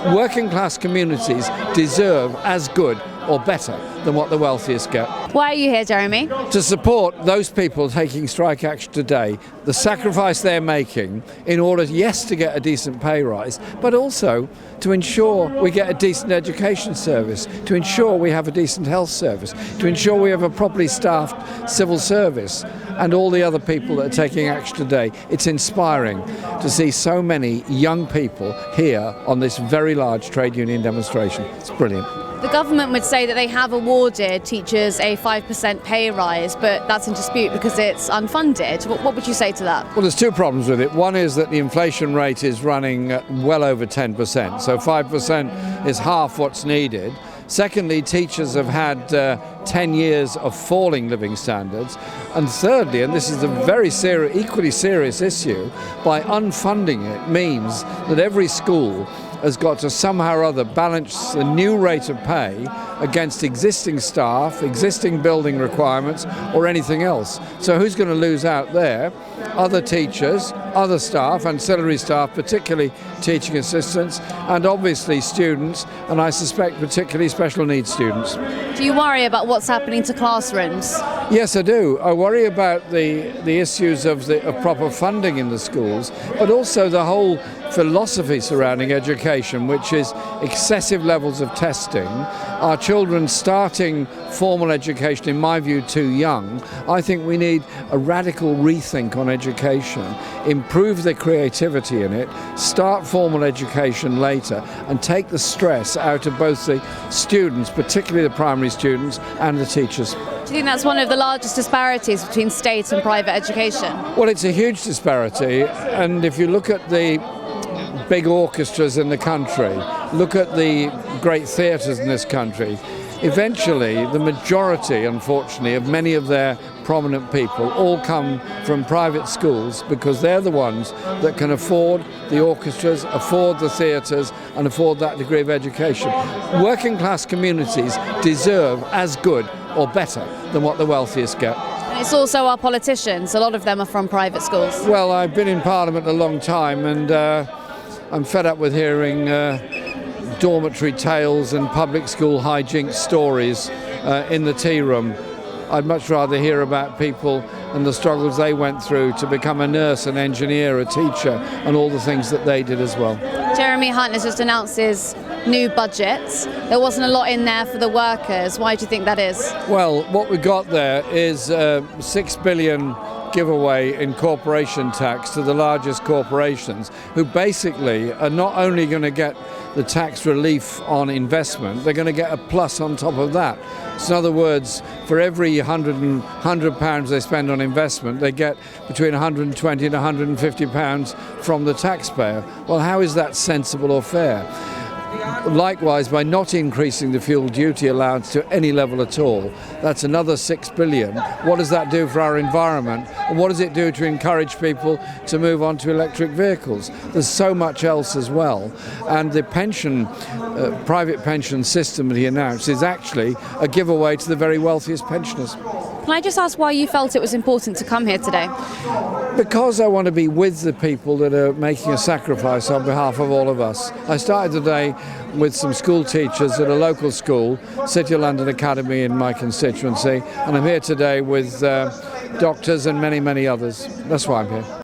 Working class communities deserve as good or better than what the wealthiest get. Why are you here, Jeremy? To support those people taking strike action today, the sacrifice they're making in order, yes, to get a decent pay rise, but also to ensure we get a decent education service, to ensure we have a decent health service, to ensure we have a properly staffed civil service, and all the other people that are taking action today. It's inspiring to see so many young people here on this very large trade union demonstration. It's brilliant. The government would say that they have awarded teachers a 5% pay rise, but that's in dispute because it's unfunded. What would you say to that? Well, there's two problems with it. One is that the inflation rate is running well over 10%, so 5% is half what's needed. Secondly, teachers have had 10 years of falling living standards. And thirdly, and this is a very equally serious issue, by unfunding it means that every school has got to somehow or other balance the new rate of pay against existing staff, existing building requirements, or anything else. So who's going to lose out there? Other teachers, other staff, ancillary staff, particularly teaching assistants, and obviously students, and I suspect particularly special needs students. Do you worry about what's happening to classrooms? Yes, I do. I worry about the issues of proper funding in the schools, but also the whole philosophy surrounding education, which is excessive levels of testing, our children starting formal education, in my view, too young. I think we need a radical rethink on education, improve the creativity in it, start formal education later, and take the stress out of both the students, particularly the primary students, and the teachers. Do you think that's one of the largest disparities between state and private education? Well, it's a huge disparity, and if you look at the big orchestras in the country, look at the great theatres in this country, eventually the majority, unfortunately, of many of their prominent people all come from private schools because they're the ones that can afford the orchestras, afford the theatres, and afford that degree of education. Working class communities deserve as good or better than what the wealthiest get. And it's also our politicians. A lot of them are from private schools. Well, I've been in Parliament a long time, and I'm fed up with hearing dormitory tales and public school hijinks stories in the tea room. I'd much rather hear about people and the struggles they went through to become a nurse, an engineer, a teacher, and all the things that they did as well. Jeremy Hunt has just announced his new budget. There wasn't a lot in there for the workers. Why do you think that is? Well, what we got there is $6 billion giveaway in corporation tax to the largest corporations, who basically are not only going to get the tax relief on investment, they're going to get a plus on top of that. So in other words, for every £100 they spend on investment, they get between £120 and £150 from the taxpayer. Well, how is that sensible or fair? Likewise, by not increasing the fuel duty allowance to any level at all, that's another $6 billion. What does that do for our environment? And what does it do to encourage people to move on to electric vehicles? There's so much else as well. And the private pension system that he announced is actually a giveaway to the very wealthiest pensioners. Can I just ask why you felt it was important to come here today? Because I want to be with the people that are making a sacrifice on behalf of all of us. I started today with some school teachers at a local school, City of London Academy in my constituency, and I'm here today with doctors and many, many others. That's why I'm here.